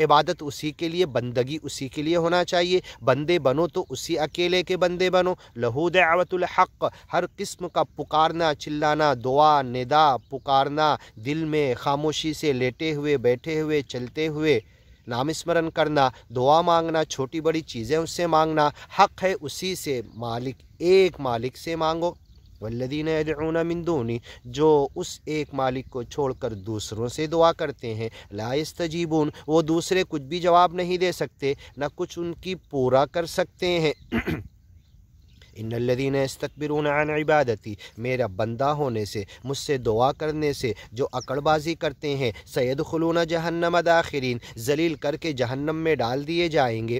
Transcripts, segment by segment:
عبادت اسی کے لیے، بندگی اسی کے لیے ہونا چاہیے، بندے بنو تو اسی اکیلے کے بندے بنو۔ لہو دعوت الحق، ہر قسم کا پکارنا، چلانا، دعا، ندا، پکارنا، دل میں خاموشی سے لیٹے ہوئے، بیٹھے ہوئے، چلتے ہوئے نام اسمرن کرنا، دعا مانگنا، چھوٹی بڑی چیزیں اس سے مانگنا، حق ہے اسی سے، مالک ایک مالک سے مانگو۔ والذین یدعون من دونی، جو اس ایک مالک کو چھوڑ کر دوسروں سے دعا کرتے ہیں، لا یستجیبون، وہ دوسرے کچھ بھی جواب نہیں دے سکتے، نہ کچھ ان کی پورا کر سکتے ہیں۔ ان الذین یستکبرون عن عبادتی، میرا بندہ ہونے سے، مجھ سے دعا کرنے سے جو اکڑ بازی کرتے ہیں، سیدخلون جہنم داخرین، ذلیل کر کے جہنم میں ڈال دیے جائیں گے۔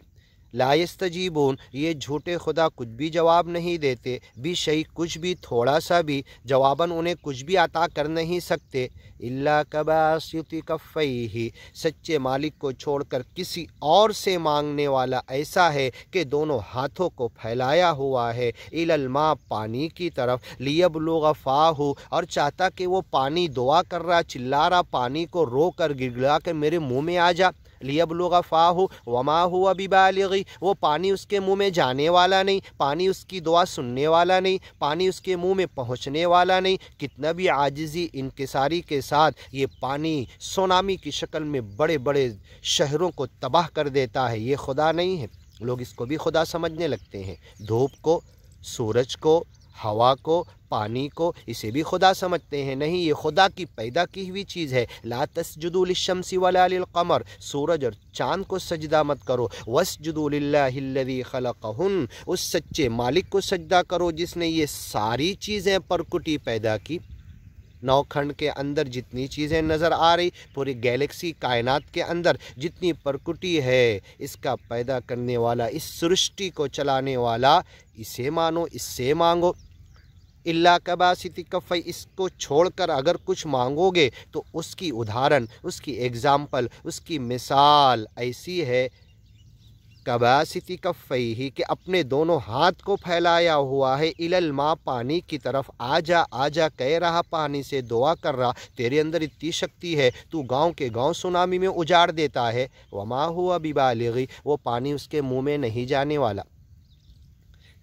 لا یستجیبون، یہ جھوٹے خدا کچھ بھی جواب نہیں دیتے، بھی شیء، کچھ بھی، تھوڑا سا بھی جواباً انہیں کچھ بھی عطا کر نہیں سکتے۔ الا کباسط کفیہ، سچے مالک کو چھوڑ کر کسی اور سے مانگنے والا ایسا ہے کہ دونوں ہاتھوں کو پھیلایا ہوا ہے، الی الماء، پانی کی طرف، لیبلغ فاہ، اور چاہتا کہ وہ پانی دعا کر رہا، چلا رہا، پانی کو رو کر گڑگڑا کر میرے منہ میں آ جا، لیبلغ فاہ وما ہوا ببالغی، وہ پانی اس کے منہ میں جانے والا نہیں، پانی اس کی دعا سننے والا نہیں، پانی اس کے منہ میں پہنچنے والا نہیں۔ کتنا بھی عاجزی انکساری کے ساتھ یہ پانی سونامی کی شکل میں بڑے بڑے شہروں کو تباہ کر دیتا ہے، یہ خدا نہیں ہے۔ لوگ اس کو بھی خدا سمجھنے لگتے ہیں، دھوپ کو، سورج کو، ہوا کو، پانی کو، اسے بھی خدا سمجھتے ہیں۔ نہیں، یہ خدا کی پیدا کی ہوئی چیز ہے۔ لا تسجدوا للشمس ولا للقمر، سورج اور چاند کو سجدہ مت کرو، واسجدوا للہ الذی خلقہن، اس سچے مالک کو سجدہ کرو جس نے یہ ساری چیزیں پرکٹی پیدا کی۔ نو کھنڈ کے اندر جتنی چیزیں نظر آ رہی، پوری گیلیکسی کائنات کے اندر جتنی پرکٹی ہے، اس کا پیدا کرنے والا، اس سرشٹی کو چلانے والا، اسے مانو، اس سے مانگو۔ اللہ کباسط کفی، اس کو چھوڑ کر اگر کچھ مانگو گے تو اس کی ادھارن، اس کی ایگزامپل، اس کی مثال ایسی ہے، کباسط کفیہ، کہ اپنے دونوں ہاتھ کو پھیلایا ہوا ہے، الی الماء، پانی کی طرف، آجا آجا کہہ رہا، پانی سے دعا کر رہا، تیرے اندر اتنی شکتی ہے، تو گاؤں کے گاؤں سونامی میں اجاڑ دیتا ہے۔ وما ہوا ببالغی، وہ پانی اس کے منہ میں نہیں جانے والا،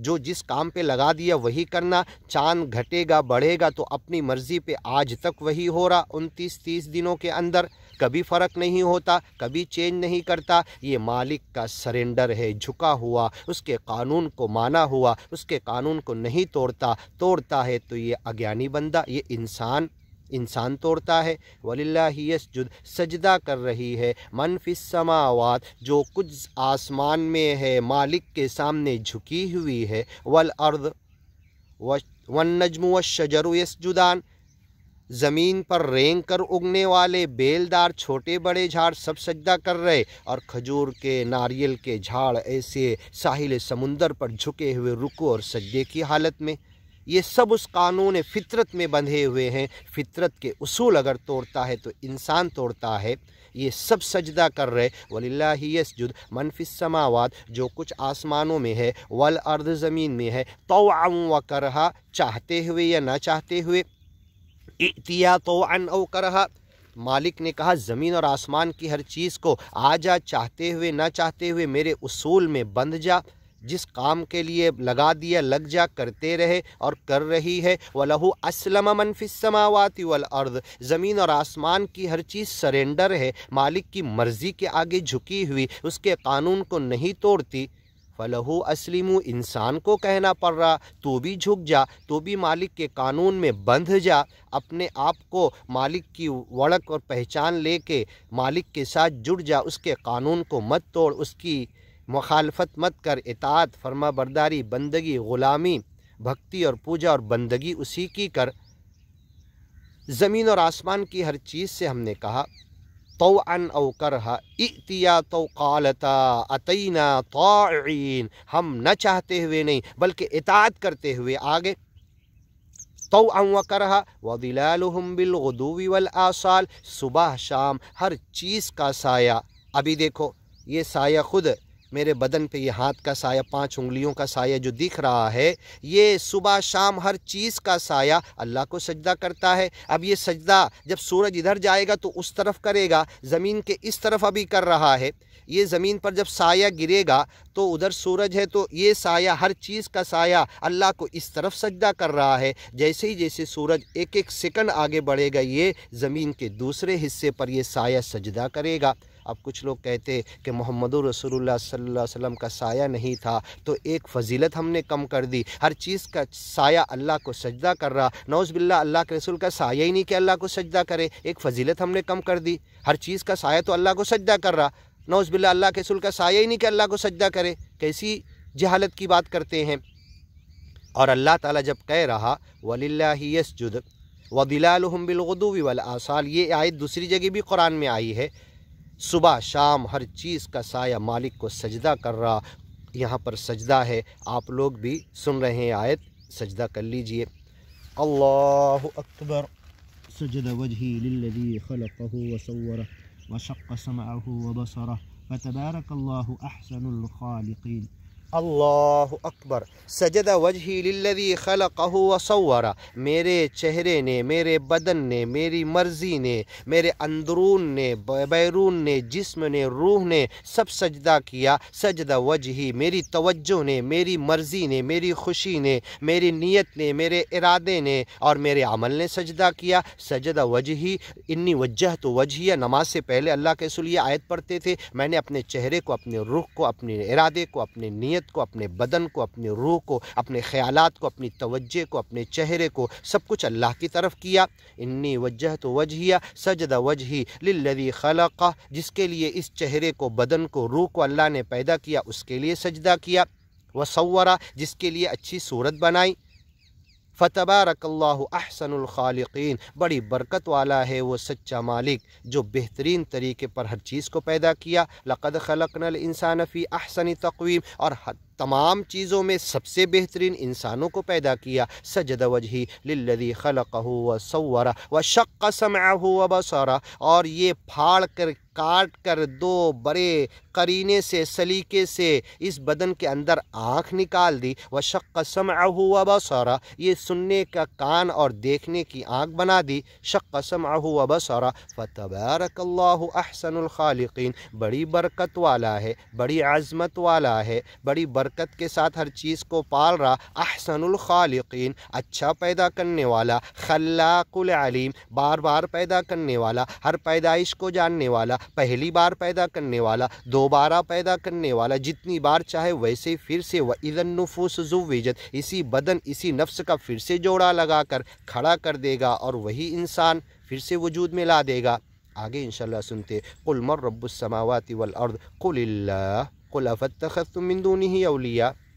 جو جس کام پہ لگا دیا وہی کرنا، چاند گھٹے گا بڑھے گا تو اپنی مرضی پہ آج تک وہی ہو رہا، 29-30 دنوں کے اندر کبھی فرق نہیں ہوتا، کبھی چینج نہیں کرتا۔ یہ مالک کا سرنڈر ہے، جھکا ہوا، اس کے قانون کو مانا ہوا، اس کے قانون کو نہیں توڑتا ہے تو یہ اگیانی بندہ، یہ انسان توڑتا ہے۔ وَلِلَّهِ يَسْجُدُ، سجدہ کر رہی ہے، من فی السماوات، جو کچھ آسمان میں ہے مالک کے سامنے جھکی ہوئی ہے، والارض والنجم والشجر یسجدان، زمین پر رینگ کر اگنے والے بیلدار چھوٹے بڑے جھاڑ سب سجدہ کر رہے، اور کھجور کے ناریل کے جھاڑ ایسے ساحل سمندر پر جھکے ہوئے رکوع اور سجدے کی حالت میں۔ یہ سب اس قانون فطرت میں بندھے ہوئے ہیں۔ فطرت کے اصول اگر توڑتا ہے تو انسان توڑتا ہے۔ یہ سب سجدہ کر رہے۔ وَلِلَّهِ يَسْجُدُ مَن فِي السَّمَاوَاتِ، جو کچھ آسمانوں میں ہے، وَالْأَرْضِ، زمین میں ہے، طَوْعًا وَكَرْهًا، چاہتے ہوئے یا نہ چاہتے ہوئے، ائتیا طوعاً او کرہا، مالک نے کہا زمین اور آسمان کی ہر چیز کو آ جا، چاہتے ہوئے نہ چاہتے ہوئے میرے اصول میں بندھ جا، جس کام کے لیے لگا دیا لگ جا، کرتے رہے اور کر رہی ہے۔ وَلَهُ أَسْلَمَ مَن فِي السَّمَاوَاتِ وَالْأَرْضِ، زمین اور آسمان کی ہر چیز سرنڈر ہے، مالک کی مرضی کے آگے جھکی ہوئی، اس کے قانون کو نہیں توڑتی۔ فَلَهُ أَسْلِمُوا، انسان کو کہنا پڑ رہا تو بھی جھک جا، تو بھی مالک کے قانون میں بندھ جا، اپنے آپ کو مالک کی وڑک اور پہچان لے کے مالک کے ساتھ جڑ جا، اس کے قانون کو مت توڑ، اس کی مخالفت مت کر، اطاعت، فرما برداری، بندگی، غلامی، بھکتی اور پوجا اور بندگی اسی کی کر۔ زمین اور آسمان کی ہر چیز سے ہم نے کہا طوعاً او کرہا، ائتیا تو قالتا اتینا طاعین، ہم نہ چاہتے ہوئے نہیں بلکہ اطاعت کرتے ہوئے آگے۔ طوعاً وکرہا، وظلالہم بالغدو والآصال، صبح شام ہر چیز کا سایہ۔ ابھی دیکھو یہ سایہ خود میرے بدن پہ، یہ ہاتھ کا سایہ، 5 انگلیوں کا سایہ جو دکھ رہا ہے، یہ صبح شام ہر چیز کا سایہ اللہ کو سجدہ کرتا ہے۔ اب یہ سجدہ جب سورج ادھر جائے گا تو اس طرف کرے گا، زمین کے اس طرف ابھی کر رہا ہے۔ یہ زمین پر جب سایہ گرے گا تو ادھر سورج ہے تو یہ سایہ، ہر چیز کا سایہ اللہ کو اس طرف سجدہ کر رہا ہے۔ جیسے سورج ایک ایک سیکنڈ آگے بڑھے گا، یہ زمین کے دوسرے حصے پر یہ سایہ سجدہ کرے گا۔ اب کچھ لوگ کہتے کہ محمد رسول اللہ صلی اللہ علیہ وسلم کا سایہ نہیں تھا تو ایک فضیلت ہم نے کم کر دی، ہر چیز کا سایہ اللہ کو سجدہ کر رہا۔ نعوذ باللہ، اللہ کے رسول کا سایہ ہی نہیں کہ اللہ کو سجدہ کرے، ایک فضیلت ہم نے کم کر دی۔ ہر چیز کا سایہ تو اللہ کو سجدہ کر رہا، نعوذ باللہ اللہ کے رسول کا سایہ ہی نہیں کہ اللہ کو سجدہ کرے، کیسی جہالت کی بات کرتے ہیں۔ اور اللہ تعالیٰ جب کہہ رہا وَلِلَّهِ يَسْجُدُ وَظِلَالُهُمْ بِالْغُدُوِّ وَالْآصَالِ، یہ آیت دوسری جگہ بھی قرآن میں آئی ہے، صبح شام ہر چیز کا سایہ مالک کو سجدہ کر رہا۔ یہاں پر سجدہ ہے، آپ لوگ بھی سن رہے ہیں آیت، سجدہ کر لیجئے۔ اللہ اکبر۔ سجد وجہی للذی خلقہ وصورہ وشق سمعہ وبصرہ فتبارک اللہ احسن الخالقین۔ اللہ اکبر۔ سجد وجہی للذی خلقہ وصورہ، میرے چہرے نے، میرے بدن نے، میری مرضی نے، میرے اندرون نے، بیرون نے، جسم نے، روح نے سب سجدہ کیا۔ سجد وجہی، میری توجہ نے، میری مرضی نے، میری خوشی نے، میری نیت نے، میرے ارادے نے اور میرے عمل نے سجدہ کیا۔ سجد وجہی، انی وجہت وجہیہ، نماز سے پہلے اللہ کے رسول یہ آیت پڑھتے تھے، میں نے اپنے چہرے کو، اپنے روح کو، اپنے ارادے کو، اپنے نیت کو، اپنے بدن کو، اپنے روح کو، اپنے خیالات کو، اپنی توجہ کو، اپنے چہرے کو، سب کچھ اللہ کی طرف کیا۔ انی وجہت وجہیہ سجد وجہی للذی خلق، جس کے لیے اس چہرے کو، بدن کو، روح کو اللہ نے پیدا کیا، اس کے لیے سجدہ کیا۔ وصورہ، جس کے لیے اچھی صورت بنائی۔ فتبارک اللہ احسن الخالقین، بڑی برکت والا ہے وہ سچا مالک جو بہترین طریقے پر ہر چیز کو پیدا کیا۔ لقد خلقنا الانسان فی احسن تقویم، اور تمام چیزوں میں سب سے بہترین انسانوں کو پیدا کیا۔ سجد وجہی للذی خلقہ وصورہ وشق سمعہ وبصرہ، اور یہ پھاڑ کر، کاٹ کر، دو بڑے قرینے سے، سلیقے سے اس بدن کے اندر آنکھ نکال دی۔ وشق سمعہ وبصرہ، یہ سننے کا کان اور دیکھنے کی آنکھ بنا دی۔ شق سمعہ وبصرہ فتبارک اللہ احسن الخالقین، بڑی برکت والا ہے، بڑی عظمت والا ہے، بڑی برکت برکت کے ساتھ ہر چیز کو پال رہا، احسن الخالقین اچھا پیدا کرنے والا، خلاق العلیم بار بار پیدا کرنے والا، ہر پیدائش کو جاننے والا، پہلی بار پیدا کرنے والا، دوبارہ پیدا کرنے والا، جتنی بار چاہے ویسے پھر سے، وَإِذَا النُّفُوسُ زُوِّجَتْ اسی بدن اسی نفس کا پھر سے جوڑا لگا کر کھڑا کر دے گا اور وہی انسان پھر سے وجود میں لا دے گا۔ آگے انشاءاللہ سنتے، قُلْ مَن رَّبُّ السَّمَاوَاتِ وَالْأَرْضِ قُلِ اللَّهُ قُلْ أَفَاتَّخَذْتُم مِّن دُونِهِ أَوْلِيَاءَ